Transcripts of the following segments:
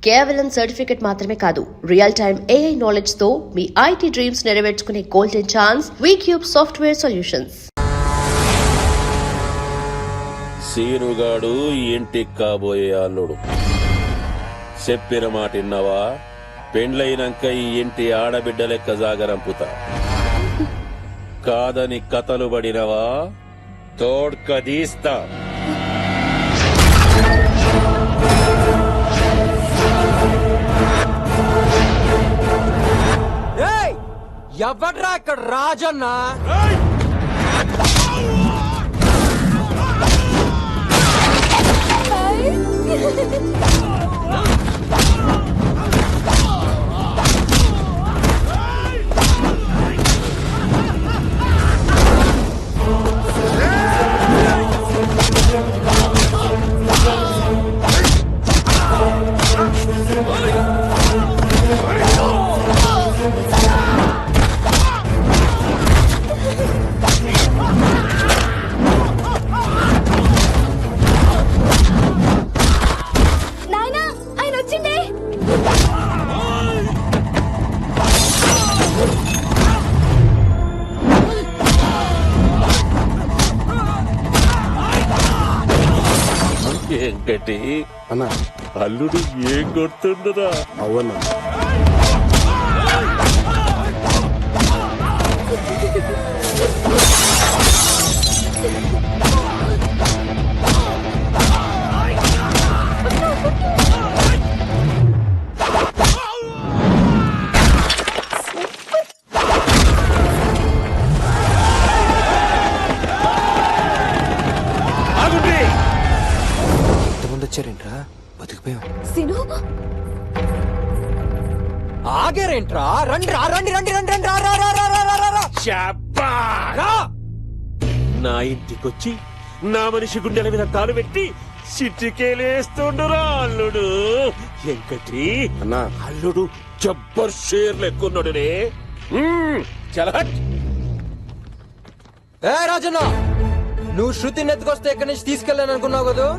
కేవలం సర్టిఫికెట్ మాత్రమే కాదు, రియల్ టైమ్ AI నాలెడ్జ్ తో మీ IT డ్రీమ్స్ నెరవేర్చుకునే golden chance Vcube software solutions. సీనుగాడు ఇంటికి కాబోయే అల్లుడు. చెప్పిన మాట విన్నావా? పెండ్లైనాక ఈ ఇంటి ఆడబిడ్డ లెక్క జాగరంపుతా. కాదని కథలు పడినవా తోడ్కదీస్తా. ఎవడ్రా ఇక్కడ రాజన్న? వెంకటి అన్నా, అల్లుడు ఏం కొడుతుండరా? అవునా? వచ్చారేంట్రా? బతికిపోయాం. ఆగారేంట్రా? రండి రా, రండి రండి రండి రండి, నా ఇంటికొచ్చి నా మనిషి గుండెల మీద కాలు పెట్టి సిట్టికేలేస్తుండురా అల్లుడు. వెంకటి అన్నా, అల్లుడు జబ్బర్ షేర్ లెక్కున్నాడునే. చలహట్. ఏ రాజన్న, నువ్వు శృతిని ఎత్తుకొస్తే ఎక్కడి నుంచి తీసుకెళ్ళాను అనుకున్నావు కదా?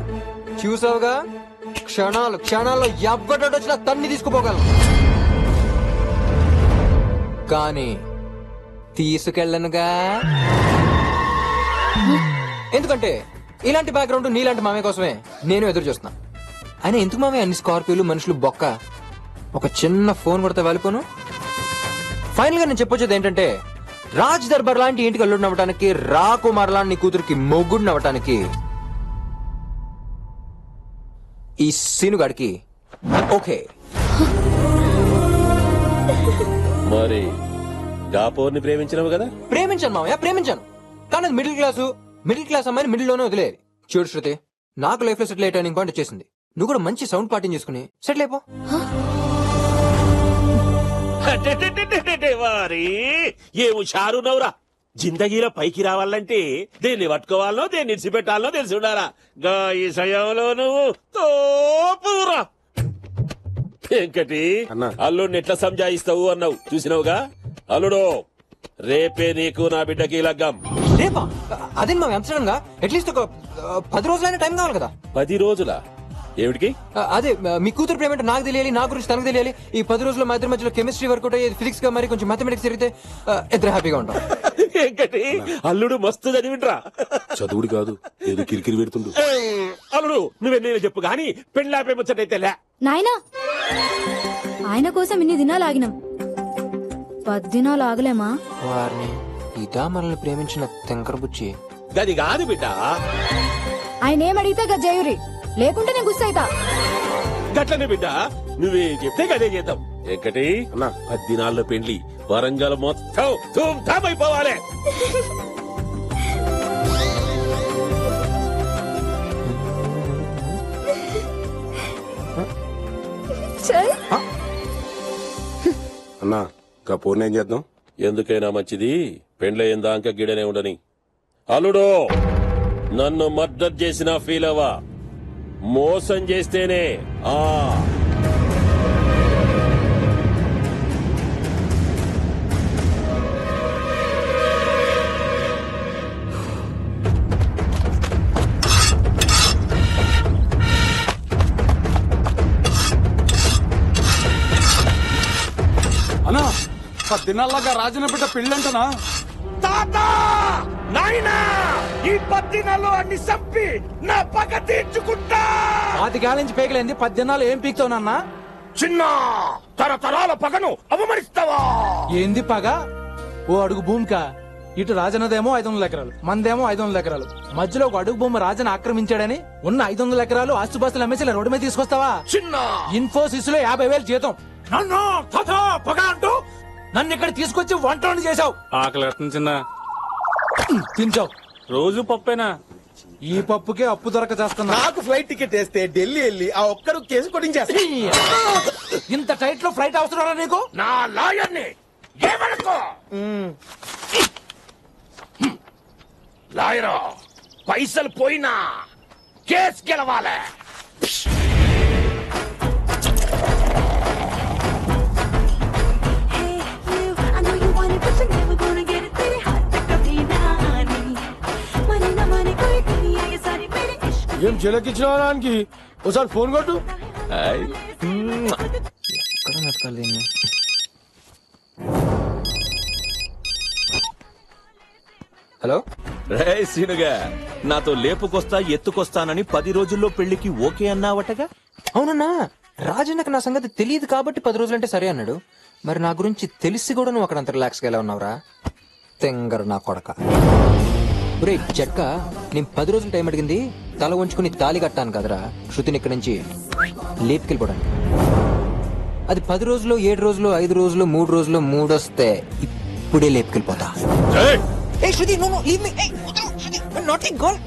చూసావుగా, క్షణాల్లో ఎవ్వడోడు వచ్చినా తన్ని తీసుకుపోగలను, కానీ తీసుకెళ్ళనుగా. ఎందుకంటే ఇలాంటి బ్యాక్గ్రౌండ్ నీలాంటి మామయ్య కోసమే నేను ఎదురు చూస్తున్నా. అయినా ఎందుకు మామయ్య అన్ని స్కార్పియోలు, మనుషులు బొక్క? ఒక చిన్న ఫోన్ కొడితే వెళ్ళిపోను. ఫైనల్ గా నేను చెప్పొచ్చేది ఏంటంటే, రాజ్ దర్బార్ లాంటి ఇంటికి అల్లుడిని అవ్వటానికి, రాకుమార్ లాంటి కూతురికి మొగ్గుడిని అవ్వటానికి ఈ సీనుగాడికి ఓకే. మరి గాపోర్ని ప్రేమించినవు కదా? ప్రేమించాను మామయ్య, ప్రేమించాను. కానీ అది మిడిల్ క్లాస్ అమ్మాయిని మిడిల్ లోనే వదిలేయాలి. చూడు శృతి, నాకు లైఫ్ లో సెటిల్ అయ్యే టర్నింగ్ పాయింట్ వచ్చేసింది. నువ్వు కూడా మంచి సౌండ్ పార్టీని చేసుకుని సెటిల్ అయిపో. వారి ఏ హుషారు నవ్వురా. జిందగీలో పైకి రావాలంటే దేన్ని పట్టుకోవాలనో దేన్ని ఇడిచిపెట్టాలనో తెలిసి ఉండాలా. గా ఈ సమయంలో నువ్వు తోపురా. వెంకటి, అల్లుడిని ఎట్లా సంజాయిస్తావు అన్నావు చూసినావుగా. అల్లుడు, రేపే నీకు నా బిడ్డకి లగ్గం. రేపా? అదే మా ఎంత సడన్ గా? అట్లీస్ట్ ఒక 10 రోజులైనా టైం కావాలి కదా? 10 రోజులా? ఏమిటికి? అదే మీ కూతురు పేమెంట్ నాకు తెలియాలి, నా గురించి తనకు తెలియాలి. ఈ 10 రోజుల్లో మా ఇద్దరి మధ్యలో కెమిస్ట్రీ వర్కౌట్ అయ్యేది, ఫిజిక్స్ గా మరి కొంచెం మ్యాథమెటిక్స్ జరిగితే ఇద్దరు హ్యాపీగా ఉంటాం. వెంకటి, అల్లుడు మస్తు చదివిండ్రా. చదువుడు కాదు, ఏదో కిరికిరి పెడుతుండు. అల్లుడు, నువ్వెన్నైనా చెప్పు గాని పెళ్ళాపే ముచ్చటైతే నాయనా, ఆయన కోసం ఇన్ని దినాలు ఆగినాం, 10 దినాలు ఆగలేమా? వారిని ఇదా మనల్ని ప్రేమించిన తెంకర బుచ్చి. గది కాదు బిడ్డ. ఆయన ఏమడిగితే గజ్జాయురి, లేకుంటే నేను గుస్సైతా. గట్లనే బిడ్డ, నువ్వే చెప్తే గదే చేద్దాం. వెంకటి, 10 దినాల్లో పెండ్లి, వరంగల్ మొత్తం ధూమ్ ధామ్ అయిపోవాలి. అన్నా, కపోర్ని ఏం చేద్దాం? ఎందుకైనా మంచిది పెండ్లయ్యేందాక గిడనే ఉండని. అల్లుడు, నన్ను మర్డర్ చేసినా ఫీల్ అవ్వా, మోసం చేస్తేనే. దినాల్లాగా రాజన బిడ్డ పెళ్ళంటనా తాత నాయనా ఈ 10 దినాల్లో అన్ని చంపి నా పగ తీర్చుకుంటా. 10 కాల నుంచి పేకలేంది 10 దినాలు ఏం పీక్తావు నాన్న? చిన్న తరతరాల పగను అవమరిస్తావా? ఏంది పగ? ఓ అడుగు భూమికా ఇటు రాజనదేమో 500 ఎకరాలు, మందేమో 500 ఎకరాలు. మధ్యలో ఒక అడుగు భూమి రాజన ఆక్రమించాడని ఉన్న 500 ఎకరాలు ఆస్తుపాస్తులు అమ్మేసి ఇలా రోడ్డు మీద తీసుకొస్తావా? చిన్న ఇన్ఫోసిస్ లో 50,000 జీతం. నన్ను తాత పగ అంటూ నన్ను ఇక్కడ తీసుకొచ్చి వంటలను చేశావు. ఆకలి చిన్న తించావు. రోజు పప్పేనా? ఈ పప్పుకే అప్పు దొరక చేస్తున్నా. నాకు ఫ్లైట్ టికెట్ వేస్తే ఢిల్లీ వెళ్ళి ఆ ఒక్కరు కేసు కొట్టించేస్తా. ఇంత టైట్ లో ఫ్లైట్ అవసరం నీకు? నా లాయర్ని ఏమనుకో. లాయరా పైసలు పోయినా కేసు గెలవాలి. I know you want it, but you're never gonna get it. तेरे हाथ तक कभी ना आनी. माने ना माने कोई दुनिया ये सारी मेरे इश्क ఏం చిలకిచ్చినావా దానికి? ఒకసారి ఫోన్ కొట్టు. ఎక్కడ నతకాలి దీన్ని? హలో రే సీనుగా, నాతో లేపుకొస్తా ఎత్తుకొస్తానని 10 రోజుల్లో పెళ్లికి ఓకే అన్నావటగా? అవునన్నా, రాజన్నకు నా సంగతి తెలియదు కాబట్టి 10 రోజులంటే సరే అన్నాడు. మరి నా గురించి తెలిసి కూడా నువ్వు అక్కడ అంత రిలాక్స్ గా ఎలా ఉన్నావురా? తెంగరు నా కొడక. ఒరే చెక్క, నేను 10 రోజులు టైం అడిగింది తల వంచుకుని తాళి కట్టాను కదరా శృతిని ఇక్కడి నుంచి లేపుకెళ్ళిపోవడానికి. అది 10 రోజులు 7 రోజులు 5 రోజులు 3 రోజులు 3 వస్తే ఇప్పుడే లేపుకెళ్ళిపోతా. ఏ Shruti, no no leave me. ఏ Shruti, not a girl.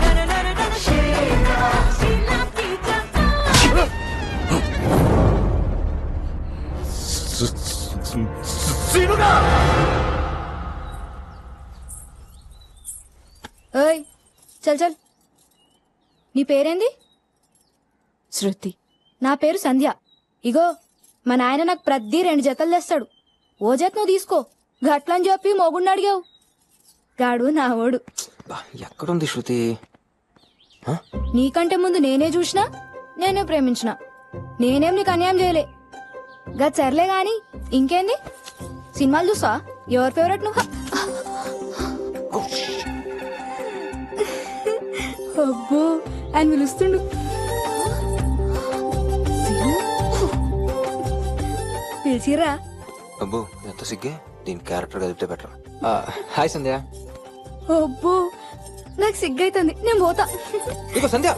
Na na na na na Sheila, Sheila Pizza. సీనుగా ఓయ్ చల్ చల్. నీ పేరేంది? శృతి. నా పేరు సంధ్య. ఇగో మా నాయన నాకు ప్రతి 2 జతలు తెస్తాడు. ఓ జత నువ్వు తీసుకో. గట్లని చెప్పి మొగుడిని అడిగావు. గాడు నా ఓడు. బా, ఎక్కడుంది శృతి? నీకంటే ముందు నేనే చూసినా, నేనే ప్రేమించిన. నేనేం నీకు అన్యాయం చేయలే. గా సర్లే గాని ఇంకేంది? సినిమాలు చూసా? ఎవరి ఫేవరెట్ నువ్వు? అబ్బో ఆయన పిలుస్తుండు. పిలిచిరా? అబ్బో ఎంత సిగ్గే. దీని క్యారెక్టర్ కదిపితే బెటర్. హాయ్ సంధ్య. అబ్బో నాకు సిగ్గైతుంది, నేను పోతా. ఇగో సంధ్య,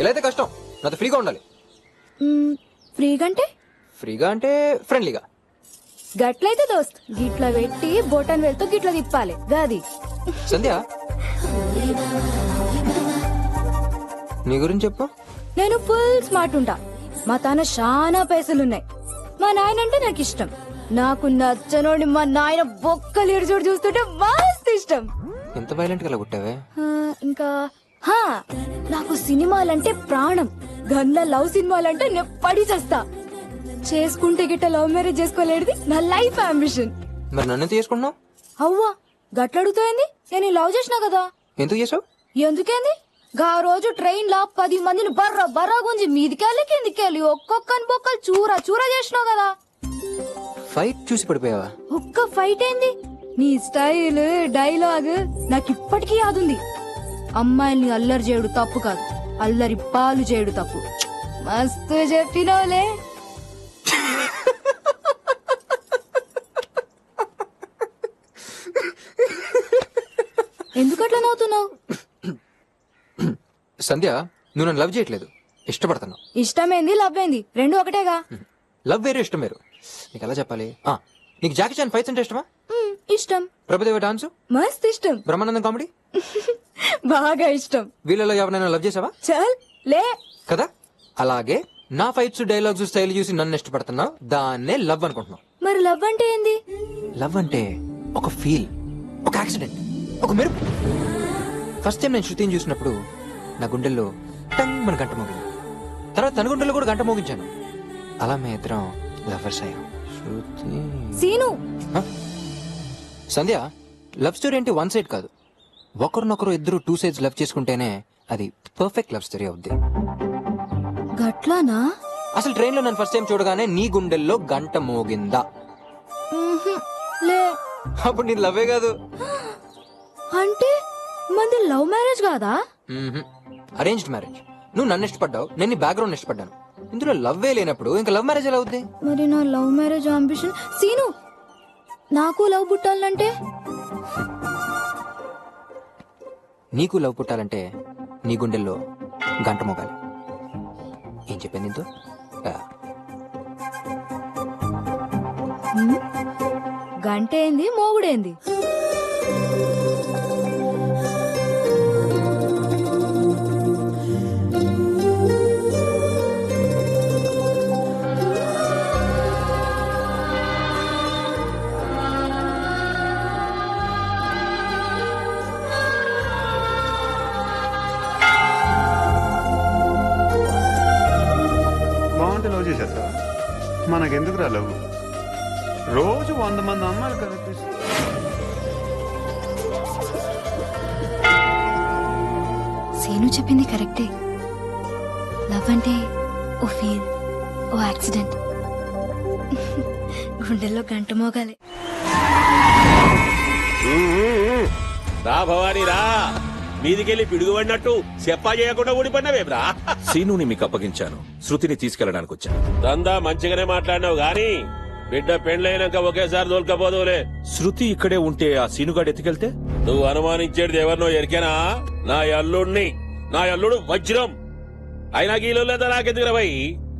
ఎలా అయితే కష్టం, నాతో ఫ్రీగా ఉండాలి. ఫ్రీగా అంటే? ఫ్రీగా అంటే ఫ్రెండ్లీగా. గట్లయితే దోస్త్ గిట్ల పెట్టి బోటన్ వెళ్తూ గిట్ల తిప్పాలి గాది. సంధ్య, నీ గురించి చెప్పు. నేను ఫుల్ స్మార్ట్ ఉంటా. మా తాన చాలా పైసలున్నాయి. మా నాయన అంటే నాకు ఇష్టం. నాకు నచ్చనోడి మా నాయన బొక్కలు ఎడుచోడు చూస్తుంటే మస్తు ఇష్టం. ఎంత వైలెంట్ గా కొట్టావే. ఇంకా నాకు సినిమాలంటే ప్రాణం. గన్న లవ్ సినిమాలంటే నేను పడి చేస్తా. చేసుకుంటే గిట్ట లవ్ మ్యారేజ్ చేసుకోలేడిది నా లైఫ్ అంబిషన్. మరి నన్ను తీసుకున్నావు? అవ్వా గట్ల అడుగుతాయింది. నేను లవ్ చేసినా కదా. ఎందుకు చేసావు? ఎందుకేంది? గా రోజు ట్రైన్ లా 10 మందిని బర్ర బర్ర గుంజి మీదికెళ్ళి కిందికెళ్ళి ఒక్కొక్కని బొక్కలు చూరా చూరా చేసినావు కదా. ఫైట్ చూసి పడిపోయావా? ఒక్క ఫైట్ ఏంది? నీ స్టైల్ డైలాగ్ నాకు ఇప్పటికీ యాదుంది. అమ్మాయిల్ని అల్లరి చేయడు తప్పు కాదు, అల్లరి పాలు చేయడు తప్పు. మస్తు చెప్పినవులే. ఎందుకట్లా నవ్వుతున్నావు? సంధ్య, నువ్వు నన్ను లవ్ చేయట్లేదు, ఇష్టపడుతున్నావు. ఇష్టమేంది లవ్ ఏంది రెండు ఒకటేగా. లవ్ వేరు, ఇష్టం వేరు. నీకు ఎలా చెప్పాలి? నీకు జాకీ చాన్ ఫైట్స్ అంటే ఇష్టమా? ఇష్టం. ప్రభుదేవ డాన్స్ మస్త్ ఇష్టం. బ్రహ్మానందం కామెడీ బాగా ఇష్టం. వీళ్ళలో ఎవరైనా లవ్ చేసావా? చల్ లే కదా. అలాగే నా ఫైట్స్ డైలాగ్స్ స్టైల్ చూసి నన్ను ఇష్టపడుతున్నావు, దాన్నే లవ్ అనుకుంటున్నావు. మరి లవ్ అంటే ఏంది? లవ్ అంటే ఒక ఫీల్, ఒక యాక్సిడెంట్, ఒక మెరుపు. ఫస్ట్ టైం నేను శృతిని చూసినప్పుడు నా గుండెల్లో టంగ్ మన గంట మోగింది. తర్వాత తన గుండెల్లో కూడా గంట మోగించాను. అలా మేము ఇద్దరం లవర్స్ అయ్యాం. శృతి సీను. సంధ్య, లవ్ స్టోరీ అంటే 1 సైడ్ కాదు. ఒకరినొకరు ఇద్దరు 2 సైడ్స్ లవ్ చేసుకుంటేనే అది పర్ఫెక్ట్ లవ్ స్టోరీ అవుద్ది. గట్లానా? అసలు ట్రైన్ లో నన్ను ఫస్ట్ టైం చూడగానే నీ గుండెల్లో గంట మోగిందా? లే. అప్పుడు నీ లవ్వే కాదు. అంటే మంది లవ్ మ్యారేజ్ కాదా? Arranged marriage. నువ్వు నన్ను ఇష్టపడ్డావు, నేను నీ బ్యాక్గ్రౌండ్ ఇష్టపడ్డాను. ఇందులో లవ్వే లేనప్పుడు ఇంకా లవ్ మ్యారేజ్ ఎలా అవుద్ది? మరి నా లవ్ మ్యారేజ్ అంబిషన్ సీను. నాకు లవ్ పుట్టాలంటే నీకు లవ్ పుట్టాలంటే నీ గుండెల్లో గంట మోగాలి. ఏం చెప్పాను నీతో? గంట ఏంది మోగుడేంది? బాగుంటే లవ్ చేసేస్తా. మనకెందుకు రా లవ్? రోజు 100 మంది అమ్మాయిలు కనిపిస్తారు. సీను చెప్పింది కరెక్టే. లవ్ అంటే ఓ ఫీల్, ఓ యాక్సిడెంట్. గుండెల్లో గంట మోగాలి. రా భవానీ రా, మీదికెళ్ళి పిడుగుపడినట్టు చెప్పా చేయకుండా ఊడిపడినవేమ్రా. సీనుని మీకు అప్పగించాను, శృతిని తీసుకెళ్ళడానికి వచ్చాను. దందా మంచిగానే మాట్లాడినావు గాని బిడ్డ పెండ్లైనాక ఒకేసారి దొరకపోదులే. శృతి ఇక్కడే ఉంటే ఆ సీనుగాడు ఎత్తుకెళ్తే? నువ్వు అనుమానించేది ఎవరినో ఎరికేనా? నా అల్లుడిని. నా అల్లుడు వజ్రం. అయినా గీలో లేదా నాకెందుకు రవై?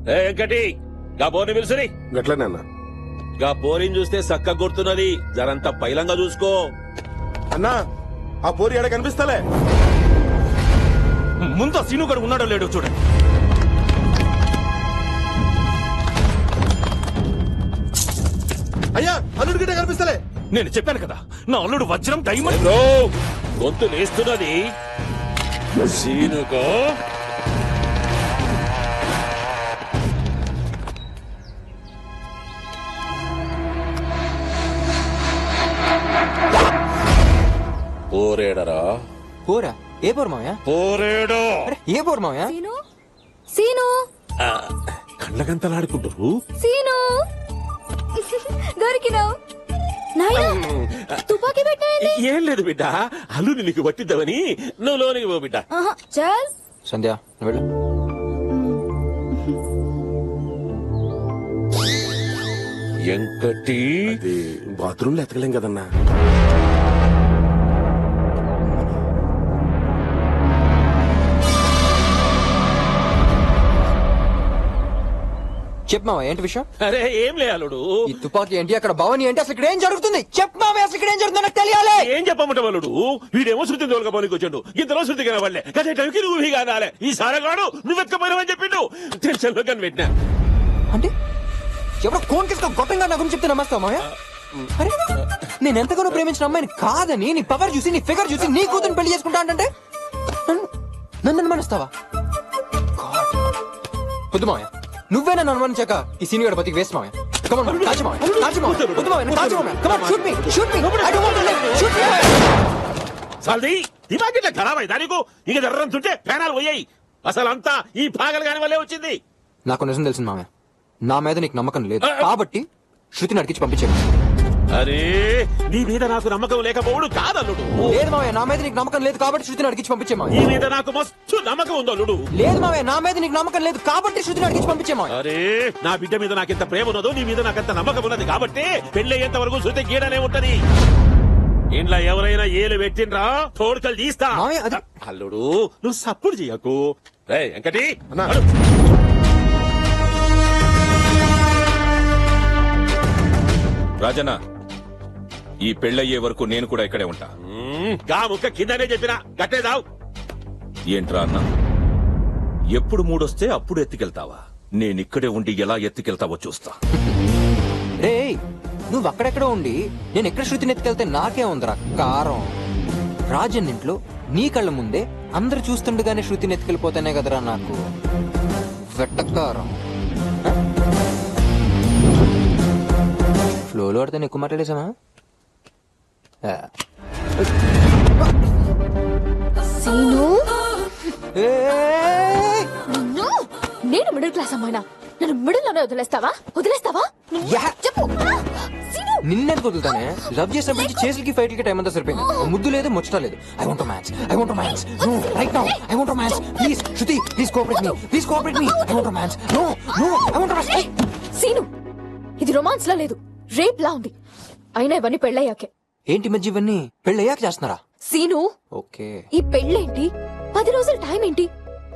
వెంకటి గా పోరిని పిలుసుని. గట్లనే అన్న. గా పోరిని చూస్తే సక్క గుర్తున్నది, జరంతా పైలంగా చూసుకో. అన్నా ఆ పోరి ఎడ కనిపిస్తలే. ముందు ఆ సీనుగాడు ఉన్నాడో లేడో చూడండి. అయ్యా అల్లుడి గిట్ట కనిపిస్తలే. నేను చెప్పాను కదా, నా అల్లుడు వజ్రం డైమండ్. బ్రో, గొంతు లేస్తున్నది సీనుకో. పోరేడరా? పోరా? ఏ పోరు మావయ్య? పోరేడు. అరే ఏ పోరు మావయ్య? సీను, సీను, కళ్ళగంతలాడుకుంటారు. సీను దొరికినావు. నాయనా తుపాకీ పెట్టాయండి. ఏం లేదు బిడ్డ, అల్లుని నీకు పట్టిద్దామని. నువ్వు లోనికి పో బిడ్డ. చల్. సంధ్య నువ్వు వెళ్ళు. ఎంకటి అది బాత్రూమ్ లో ఎతకలేం కదన్నా. చెప్పు మావయ్య, ఏంటి విషయం? అరే ఏం లే అల్లుడు. ఈ తుపాకీ ఏంటి, అక్కడ భవని ఏంటి, అసలు ఇక్కడ ఏం జరుగుతుంది? చెప్పు మావయ్య, అసలు ఇక్కడ ఏం జరుగుతుందో నాకు తెలియాలి. ఏం చెప్పమంట అల్లుడు? వీడేమో శృతి తోలుకపోనికి వచ్చాడు, ఇంతలో శృతి కనవాళ్లే కదే టైంకి నువ్వు వీగా అనాలే. ఈ సారగాడు నువ్వెక్కపోయినావని చెప్పిండు. టెన్షన్ లో కనిపెట్టినా. అంటే ఎవరో కోన్ కేసులో గొప్పంగా నా గురించి చెప్తే నమ్మస్తావు మావయ్య? అరే నేను ఎంతగానో ప్రేమించిన అమ్మాయిని కాదని నీ పవర్ చూసి, నీ ఫిగర్ చూసి నీ కూతురు పెళ్లి చేసుకుంటా అంటే నన్ను అనుమానిస్తావా? వద్దు మావయ్య, నువ్వే నన్ను అనుమానించాక ఈ సీన్ గడ బతికి వేస్ట్ మావయ్య. Come on, కాల్చు మావయ్య, కాల్చు మావయ్య. వద్దు మావయ్య, నన్ను కాల్చు మావయ్య. Come on, shoot me, shoot me. I don't want to live. Shoot me. సాల్ది దిమాగ్ ఇట్లా ఖరాబ్ అయిందా నీకు? ఇక జర్రంతుంటే ప్రాణాలు పోయాయి. అసలు అంతా ఈ పాగలు కాని వల్లే వచ్చింది. నాకు నిజం తెలిసింది మావయ్య, నా మీద నీకు నమ్మకం లేదు కాబట్టి శృతిని అడిగించి పంపించాను. అరే నీ మీద నాకు నమ్మకం లేకపోవడు కాదల్లుడు. లేదు మావయ్య, నా మీద నీకు నమ్మకం లేదు కాబట్టి శృతిని అడిగించి పంపించే నీ మావయ్య. మీద నాకు మస్తు నమ్మకం ఉందో అల్లుడు. లేదు మావయ్య, నా మీద నీకు నమ్మకం లేదు కాబట్టి శృతిని అడిగించి పంపించే మావయ్య. అరే నా బిడ్డ మీద నాకెంత ప్రేమ ఉన్నదో నీ మీద నాకెంత నమ్మకం ఉన్నది కాబట్టి పెళ్ళయ్యేంత వరకు శృతి గీడనే ఉంటది. ఇంట్లో ఎవరైనా ఏలు పెట్టిండ్రా తోడుకలు తీస్తా. మావయ్య అది అల్లుడు నువ్వు సప్పుడు చెయ్యకు. రే వెంకటి అన్నా. రాజన్న, ఈ పెళ్ళయ్యే వరకు నేను కూడా ఇక్కడే ఉంటా. గా ముక్క కిందనే చెప్పినా గట్టేదావు. ఏంట్రా అన్న, ఎప్పుడు మూడొస్తే అప్పుడు ఎత్తుకెళ్తావా? నేనిక్కడే ఉండి ఎలా ఎత్తుకెళ్తావో చూస్తా. రే నువ్వు అక్కడెక్కడ ఉండి నేను ఎక్కడ శృతిని ఎత్తుకెళ్తే నాకే ఉందిరా కారం. రాజన్ ఇంట్లో నీ కళ్ళ ముందే అందరు చూస్తుండగానే శృతిని ఎత్తుకెళ్ళిపోతేనే కదరా నాకు వెట్టకారం. ఫ్లోలో ఆడితే ఎక్కువ మాట్లాడేసామా? సీను ఏయ్! నిన్ను నేను మిడిల్ క్లాస్ అమ్మాయినా నన్ను మిడిల్లోనే వదిలేస్తావా యా. చెప్పు సీను నిన్నెందుకు వదులుతానే? లవ్ చేసినప్పటి నుంచి చేతులకి ఫైట్లకి టైం అంతా సరిపోయింది. ఓ ముద్దు లేదు, ముచ్చట లేదు. I want match no right now. I want match please. Shruti please cooperate me. I want match no I want match. Seenu ఇది రొమాన్స్ లా లేదు, రేప్ లా ఉంది. అయినా ఇవన్నీ పెళ్ళయ్యాకే. ఏంటి మధ్య ఇవన్నీ పెళ్ళయ్యాక చేస్తున్నారా? సీను ఓకే. ఈ పెళ్ళేంటి, 10 రోజుల టైం ఏంటి?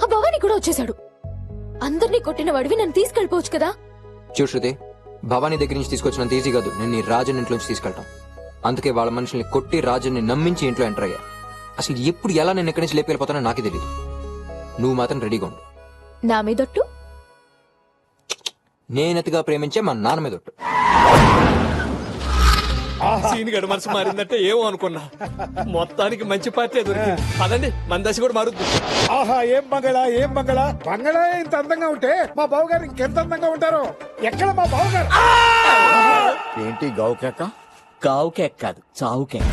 ఆ భవానీ కూడా వచ్చేసాడు. అందరినీ కొట్టిన వాడివి నన్ను తీసుకెళ్ళిపోవచ్చు కదా. చూడు శృతి, భవానీ దగ్గర నుంచి తీసుకొచ్చినంత ఈజీ కాదు నేను ఈ రాజన్ ఇంట్లోంచి తీసుకెళ్తాం. అందుకే వాళ్ళ మనుషుల్ని కొట్టి రాజన్ని నమ్మించి ఇంట్లో ఎంటర్ అయ్యా. అసలు ఎప్పుడు ఎలా నేను ఇక్కడి నుంచి లేపుకెళ్ళిపోతానో నాకే తెలియదు. నువ్వు మాత్రం రెడీగా ఉండు. నా మీదొట్టు. నేనతిగా ప్రేమించే మా నాన్న మీద ఒట్టు. సీన్ గడు మనసు మారిందంటే ఏమో అనుకున్నా. మొత్తానికి మంచి పార్టీ దొరికింది. అదండి మన దశ కూడా మారుద్ది. ఆహా ఏం బంగళా బంగళా ఇంత అందంగా ఉంటే మా బావగారు ఇంకెంత అందంగా ఉంటారో. ఎక్కడ మా బావగారు? ఏంటి గావు కేక? గావు కేక్ కాదు, చావు కేక్.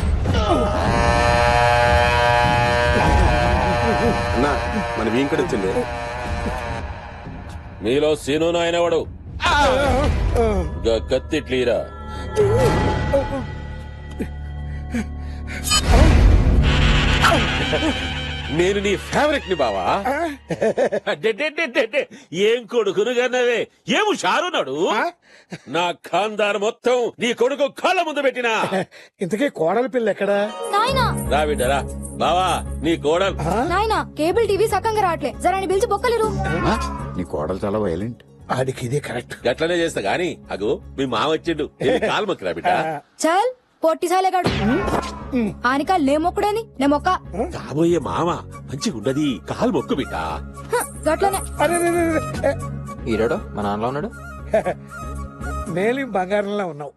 అన్నా మన వీంకడ చెల్లి మీలో సీను నాయనవాడు కత్తిట్లీరా. నేను నీ ఫేవరెట్ ని బావా. ఏం కొడుకును కన్నవే, ఏం షారున్నాడు. నా ఖాందార్ మొత్తం నీ కొడుకు కాళ్ళ ముందు పెట్టినా. ఇంతకీ కోడలి పిల్ల ఎక్కడా? నాయనా రా బిడ్డరా బావా, నీ కోడలు. నాయనా కేబుల్ టీవీ సకంగా రావట్లే, జరా పిలిచి బొక్కలేరు. నీ కోడలు చాలా వైలెంట్. ఆడికి ఇదే కరెక్ట్. గట్లనే చేస్తా గాని అగో మీ మామ వచ్చిండు. కాలు మొక్కిరా బిడ్డ. చల్ పొట్టి సాలేగాడు ఆనికా లే మొక్కుడని నే మొక్క. కాబోయే మామ మంచిగుండది, కాలు మొక్కు బిడ్డ. గట్లనే అరే రే, రే, రే. ఈరాడో మా నాన్నలో ఉన్నాడు. మేలి బంగారంలో ఉన్నావు.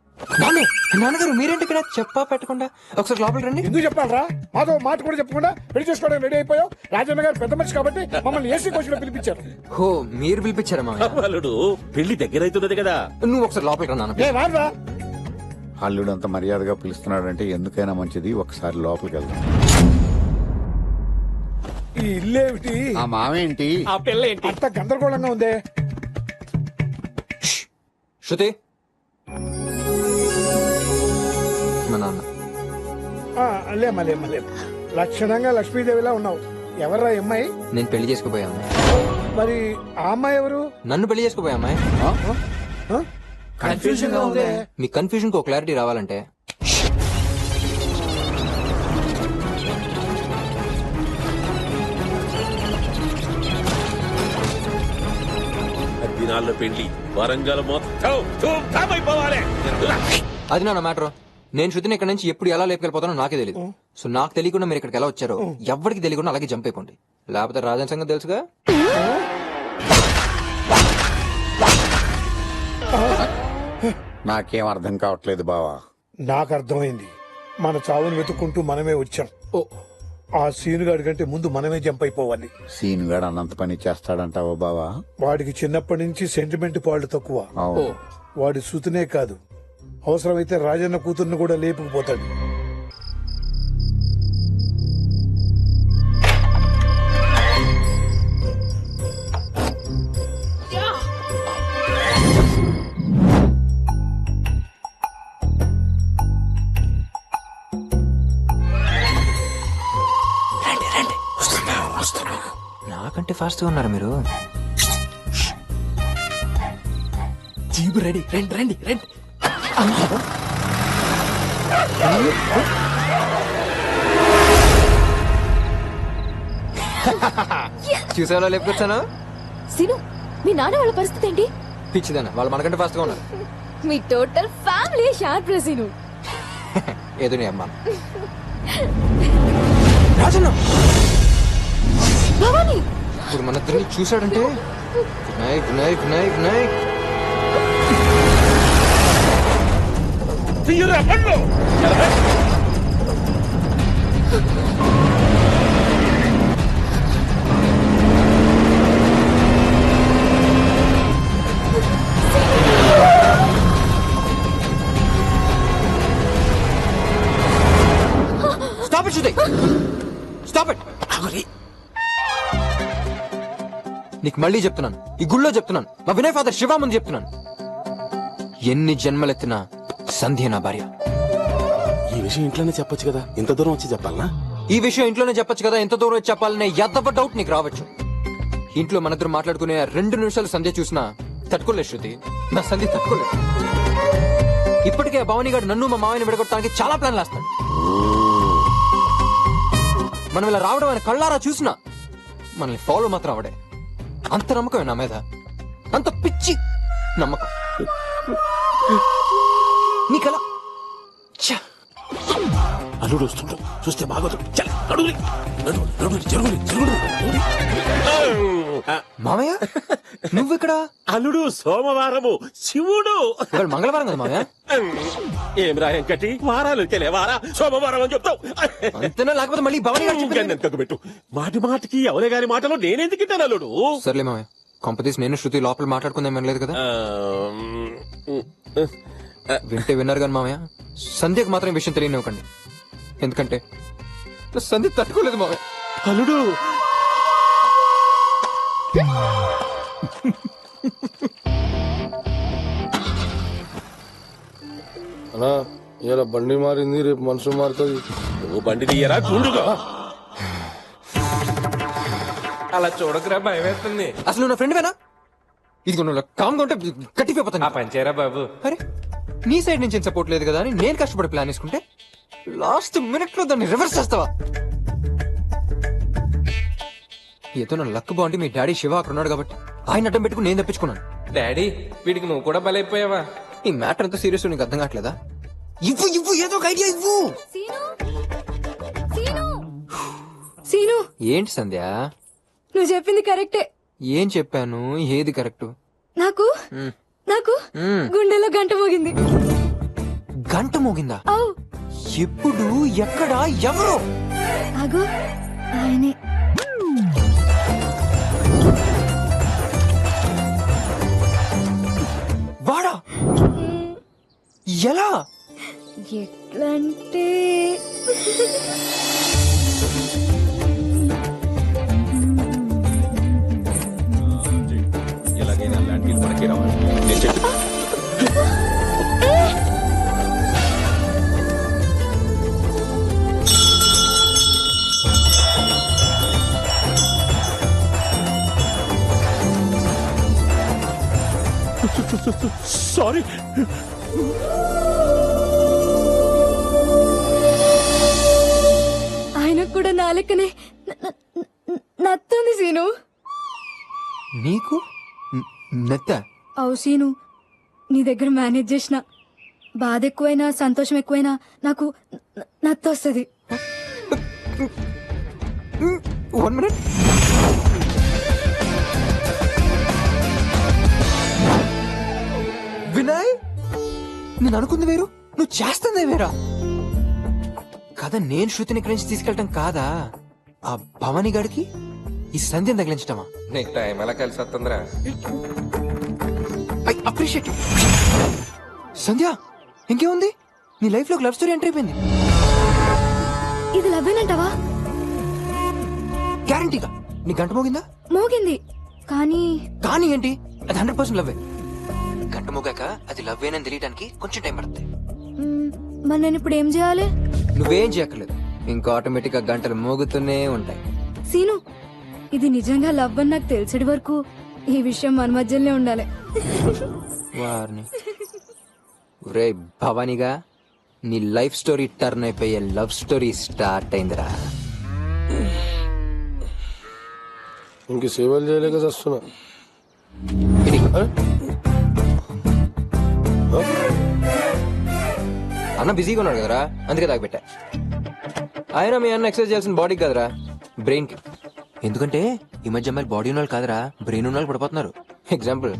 నాన్నగారు మీరేంటి ఇక్కడ చెప్పా పెట్టకుండా ఒకసారి లోపలికి రండి. ఎందుకు చెప్పాలరా? మాతో మాట కూడా చెప్పకుండా పెళ్లి చేసుకోవడానికి రెడీ అయిపోయావు. రాజన్న గారు పెద్ద మనిషి కాబట్టి మమ్మల్ని ఏసీ కోచ్ లో పిలిపించారు. హో మీరు పిలిపించారా మా అల్లుడు పెళ్లి దగ్గర అవుతున్నది కదా. నువ్వు ఒకసారి లోపలికి రా నాన్న. ఏ వాడరా? అల్లుడు అంత మర్యాదగా పిలుస్తున్నాడంటే ఎందుకైనా మంచిది, ఒకసారి లోపలికి వెళ్దాం. ఈ ఇల్లేమిటి? ఆ మావేంటి? ఆ పిల్ల ఏంటి? అంత గందరగోళంగా ఉందే. శృతి మా నాన్న. లేమ్మా లక్షణంగా లక్ష్మీదేవిలా ఉన్నావు. ఎవర్రా ఈ అమ్మాయి? నేను పెళ్లి చేసుకోపోయా అమ్మాయి. మరి ఆ అమ్మాయి ఎవరు? నన్ను పెళ్లి చేసుకోపోయా అమ్మాయి. కన్ఫ్యూజన్ గా ఉందే. మీ కన్ఫ్యూజన్ కు క్లారిటీ రావాలంటే దినాల్లో పెళ్లి వరంగల్ మొత్తం ధూమ్ధామ్ అయిపోవాలి. అది నా మ్యాటర్. నేను శృతిని ఇక్కడ నుంచి ఎప్పుడు ఎలా లేపుకెళ్ళిపోతానో నాకే తెలియదు. సో నాకు తెలియకుండా మీరు ఇక్కడికి ఎలా వచ్చారో ఎవరికి తెలియకుండా అలాగే జంప్ అయిపోండి. లేకపోతే రాజన్ సంగతి తెలుసుగా. నాకేం అర్థం కావట్లేదు బావా. నాకు అర్థమైంది. మన చావుని వెతుక్కుంటూ మనమే వచ్చాం. ఆ సీనుగాడి కంటే ముందు మనమే జంప్ అయిపోవాలి. సీనుగాడు అన్నంత పని చేస్తాడంటావా బావా? వాడికి చిన్నప్పటి నుంచి సెంటిమెంట్ పాళ్ళు తక్కువ. వాడి సుతునే కాదు, అవసరమైతే రాజన్న కూతుర్ని కూడా లేపుకుపోతాడు. నాకంటే ఫాస్ట్ గా ఉన్నారు మీరు. Jeep ready. రండి రండి రండి. చూసేలా లేపుకొచ్చాను. సీను మీ నాన్న వాళ్ళ పరిస్థితి ఏంటి? పిచ్చిదానా, వాళ్ళు మనకంటే ఫాస్ట్ గా ఉన్నారు. మీ టోటల్ ఫ్యామిలీ షార్ప్ రే సీను. ఏదో నీ అమ్మా. రాజన్న భవానీ ఇప్పుడు మన ఇద్దరిని చూశాడంటే నైట్ నైట్ నైట్ నైట్. తీయరా పళ్ళు. Stop it, Shruti! Stop it! నీకు మళ్ళీ చెప్తున్నాను, ఈ గుళ్ళో చెప్తున్నాను, మా వినయ్ ఫాదర్ శివ ముందు చెప్తున్నాను, ఎన్ని జన్మలెత్తినా సంధ్య నా భార్య. ఈ విషయం ఇంట్లోనే చెప్పొచ్చు కదా, ఇంత దూరం వచ్చి చెప్పాలనా? ఈ విషయం ఇంట్లోనే చెప్పొచ్చు కదా, ఎంత దూరం వచ్చి చెప్పాలనే ఎద్దవ డౌట్ నీకు రావచ్చు. ఇంట్లో మనిద్దరు మాట్లాడుకునే 2 నిమిషాలు సంధ్య చూసినా తట్టుకోలేదు శృతి, నా సంధ్య తట్టుకోలేదు. ఇప్పటికే భవానీ గారు నన్ను మా మామయ్యని విడగొట్టడానికి చాలా ప్లాన్లు వేస్తాడు. మనం ఇలా రావడం ఆయన కళ్ళారా చూసినా మనల్ని ఫాలో మాత్రం అవడే. అంత నమ్మకమే నా మీద, అంత పిచ్చి నమ్మకం నీకలా. ఛ! అల్లుడు వస్తుంటాం, చూస్తే బాగోదు. చల్, నడువురి, నడువురి, నడువురి, జరుగురి, జరుగురి, నడువురి. మామయ్య నువ్విక్కడ? అల్లుడు సోమవారము, శివుడు ఇవాళ మంగళవారం కదా మామయ్య? ఏం రాయంకటి వారాలు వారా సోమవారం అని చెప్తావు. అంతేనా, లేకపోతే మళ్ళీ భవానీ గారు చెప్పారు. వెనకకు పెట్టు. మాటి మాటికి ఎవరే గారి మాటలో నేనెందుకు ఇట్టాను అల్లుడు? సర్లే మామయ్య, కొంపతీసి నేను శృతి లోపల మాట్లాడుకుందాం అనలేదు కదా? వింటే విన్నారు కానీ మామయ్య, సంధ్యకు మాత్రం ఈ విషయం తెలియనివ్వకండి. ఎందుకంటే నా సంధ్య తట్టుకోలేదు మామయ్య. అల్లుడు అన్నా ఇలా బండి మారింది, రేపు మనుషులు మారుతుంది. నువ్వు బండి తీయరా గుండుగా. అలా చూడకురా, భయం వేస్తుంది. అసలు నా ఫ్రెండ్ వేనా? ఇది నువ్వు కామ్గా ఉంటే కట్టిపోతాను. పంచారా బాబు? అరే నీ సైడ్ నుంచి ఏం సపోర్ట్ లేదు కదా అని నేను కష్టపడి ప్లాన్ వేసుకుంటే లాస్ట్ మినిట్ లో దాన్ని రివర్స్ చేస్తావా? ఏదో నా లక్ బాగుంటే మీ డాడీ శివ అక్కడ ఉన్నాడు కాబట్టి ఆయన అడ్డం పెట్టుకుని నేను తప్పించుకున్నాను. డాడీ వీడికి నువ్వు కూడా బలైపోయావా? ఈ మ్యాటర్ ఎంత సీరియస్ నీకు అర్థం కావట్లేదా? ఇవ్వు ఇవ్వు, ఏదో ఒక ఐడియా ఇవ్వు. సీను, ఏంటి సంధ్య? నువ్వు చెప్పింది కరెక్టే. ఏం చెప్పాను? ఏది కరెక్ట్? నాకు నాకు గుండెలో గంట మోగింది. గంట మోగిందా? అవు. ఎప్పుడు, ఎక్కడ, ఎవరు? అగో ఆయనే. వాడా? ఎలా? ఎట్లంటే ఎలాగైనా ల్యాండ్ డీల్ మనకి రావాలి. నేను చెప్పి సారీ. ఆయనకు కూడా నా లెక్కనే నత్తుంది సీను. నీకు నెత్త? అవు సీను, నీ దగ్గర మేనేజ్ చేసిన బాధ ఎక్కువైనా సంతోషం ఎక్కువైనా నాకు నత్తొస్తుంది. 1 minute. వినయ్, నేను అనుకుంది వేరు, నువ్వు చేస్తుంది వేరా. కదా నేను శృతిని ఇక్కడి నుంచి తీసుకెళ్ళటం కాదా, ఆ భవానీ గాడికి ఈ సంధ్యను తగిలించటమా? నీకు టైం ఎలా కలిసి వస్తుందిరా? I appreciate. సంధ్య ఇంకేముంది, నీ లైఫ్ లో లవ్ స్టోరీ ఎంటర్ అయిపోయింది. ఇది లవ్వేనంటావా? గ్యారంటీగా. నీ గంట మోగిందా? మోగింది, కానీ కానీ ఏంటి, అది 100% లవ్వే. గంట మోగాక అది లవ్వేనని తెలియడానికి కొంచెం టైం పడుతుంది. మరి నేను ఇప్పుడు ఏం చేయాలి? నువ్వేం చేయక్కర్లేదు, ఇంకా ఆటోమేటిక్ గా గంటలు మోగుతూనే ఉంటాయి. సీను, ఇది నిజంగా లవ్ అని నాకు తెలిసేటి వరకు ఈ విషయం మన మధ్యలోనే ఉండాలి. వారిని రే భవానీగా, నీ లైఫ్ స్టోరీ టర్న్ అయిపోయే లవ్ స్టోరీ స్టార్ట్ అయిందిరా. ఇంక సేవలు చేయలేక వస్తున్నా. అన్న బిజీగా ఉన్నాడు కదరా, అందుకే తాగిపెట్టా. ఆయన మీ అన్న ఎక్సర్సైజ్ చేయాల్సిన బాడీకి కదరా, బ్రెయిన్ కి. ఎందుకంటే ఈ మధ్య అమ్మాయిలు బాడీ ఉన్న వాళ్ళు కాదరా, బ్రెయిన్ ఉన్న వాళ్ళు పడిపోతున్నారు. ఎగ్జాంపుల్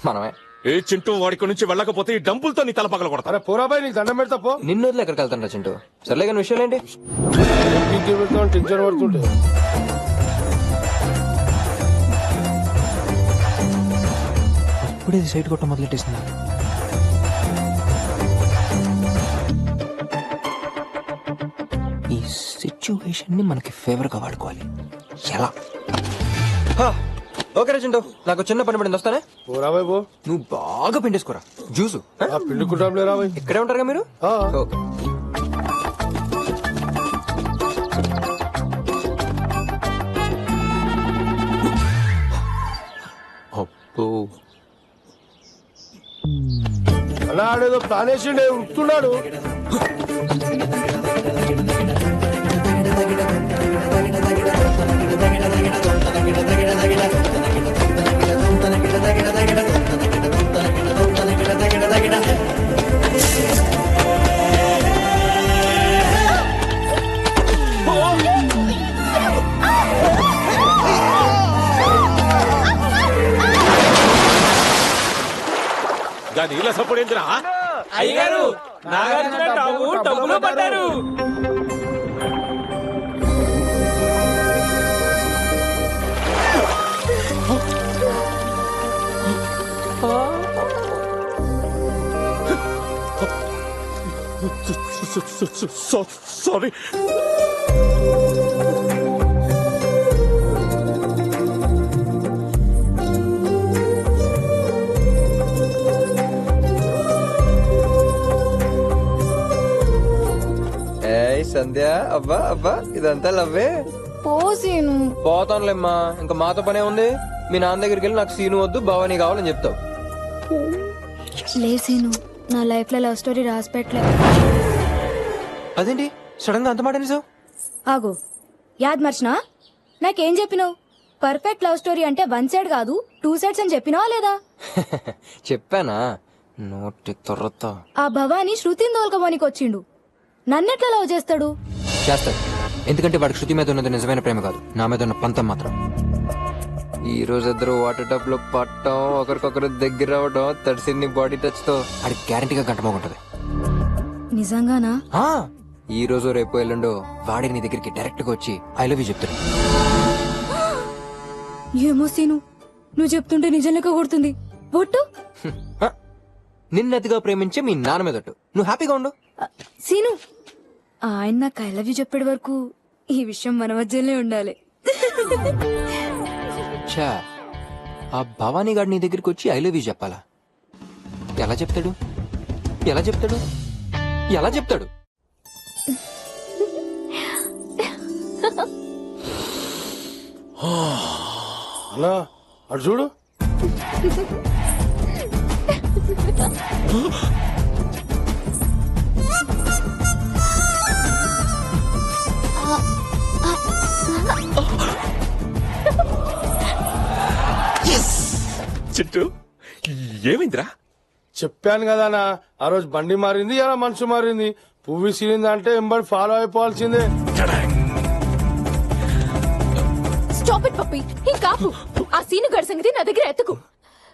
మనమే. ఏ చింటూ వాడికి నుంచి వెళ్ళకపోతే ఈ డంపులతో నీ తల పగల కొడతారా? పోరాబాయ్, నీకు దండం పెడతా పో. నిన్ను వదిలే ఎక్కడికి వెళ్తాను చింటూ. సర్లే కానీ విషయాలు ఏంటి? టెన్షన్ పడుతుంటే ఇప్పుడే సైట్ కొట్ట మొదలెట్టేసిందా? ఈ సిచ్యువేషన్ ని మనకి ఫేవర్ గా వాడుకోవాలి. ఎలా? ఓకే రచింటో నాకు చిన్న పని పడింది వస్తానే ఓ రాబాయ్ పో. నువ్వు బాగా పిండేసుకోరా జ్యూసు పిండుకుంటాంలే రాబాయ్. ఇక్కడే ఉంటారుగా మీరు ఓకే. అబ్బో అలా ఆడేదో ప్లాన్ వేసిండే ఉడుతున్నాడు. నీళ్ళ సపోర్ట్ ఏంటిరా? అయ్యగారు నాగార్జున టబ్బులో పడ్డారు. సారీ. సంధ్య అబ్బా అబ్బా ఇదంతా లవ్వే. పోసీను పోతానులేమ్మా, ఇంకా మాతో పనే ఉంది. మీ నాన్న దగ్గరికి వెళ్ళి నాకు సీను వద్దు భవానీ కావాలని చెప్తావు. లేసీను నా లైఫ్ లో లవ్ స్టోరీ రాసి పెట్టలే. అదేంటి సడన్ గా అంత మాట నిజం? ఆగు, యాద్ మర్చినా? నాకేం చెప్పినావు? పర్ఫెక్ట్ లవ్ స్టోరీ అంటే 1 సైడ్ కాదు 2 సైడ్స్ అని చెప్పినావా లేదా? చెప్పానా? నోటి తొర్రతో. ఆ భవానీ శృతిని తోలుకోమనికి వచ్చిండు. నన్నెట్లా లవ్ చేస్తాడు? చేస్తాడు, ఎందుకంటే వాడికి శృతి మీద ఉన్నది నిజమైన ప్రేమ కాదు, నా మీద ఉన్న పంతం మాత్రం. ఈ రోజు ఇద్దరు వాటర్ టబ్ లో పట్టడం, ఒకరికొకరు దగ్గర అవడం, తడిసిన్ని బాడీ టచ్ తో ఆడికి గ్యారంటీగా గంటమోగుంటది. నిజంగానా? ఈ రోజు రేపు ఎల్లుండో వాడి నీ దగ్గరికి డైరెక్ట్ గా వచ్చి ఐ లవ్ యూ చెప్తాడు. ఏమో సీను, నువ్వు చెప్తుంటే నిజం లెక్క కొడుతుంది. ఒట్టు నిన్నతిగా ప్రేమించే మీ నాన్న మీద ఒట్టు. నువ్వు హ్యాపీగా ఉండు. సీను, ఆయన నాకు ఐ లవ్ యూ చెప్పేటి వరకు ఈ విషయం మన మధ్యలోనే ఉండాలి. ఛా, ఆ భవానీ గారు నీ దగ్గరికి వచ్చి ఐ లవ్ యూ చెప్పాలా? ఎలా చెప్తాడు? ఎలా చెప్తాడు? ఎలా చెప్తాడు? అన్నా అటు చూడు. చిట్టు ఏమైందిరా? చెప్పాను కదా అన్న, ఆ రోజు బండి మారింది, ఇలా మనసు మారింది. పువ్వు సీరింది అంటే ఎంబడి ఫాలో అయిపోవాల్సిందే. స్టాప్ ఇట్ పప్పి, ఇంకాపు. ఆ సీను గడి సంగతి నా దగ్గర ఎత్తకు.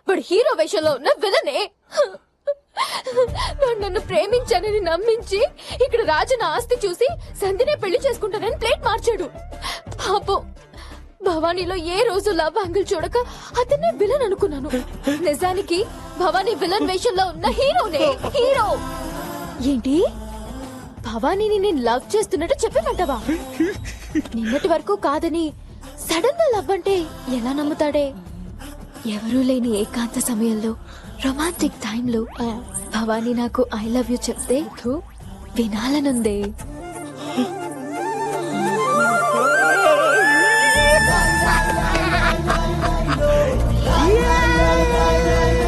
వాడు హీరో వేషంలో ఉన్న విలనే. వాడు నన్ను ప్రేమించానని నమ్మించి ఇక్కడ రాజన ఆస్తి చూసి సంధినే పెళ్లి చేసుకుంటానని ప్లేట్ మార్చాడు. పాపం భవానీలో ఏ రోజు లవ్ యాంగిల్ చూడక అతన్నే విలన్ అనుకున్నాను. నిజానికి భవానీ విలన్ వేషంలో ఉన్న హీరోనే. హీరో ఏంటి? భవానీని నేను లవ్ చేస్తున్నట్టు చెప్పమంటావా? నిన్నటి వరకు కాదని సడన్ గా లవ్ అంటే ఎలా నమ్ముతాడే? ఎవరూ లేని ఏకాంత సమయంలో, రొమాంటిక్ టైంలో భవానీ నాకు ఐ లవ్ యూ చెప్తే వినాలనుందే. Yeah!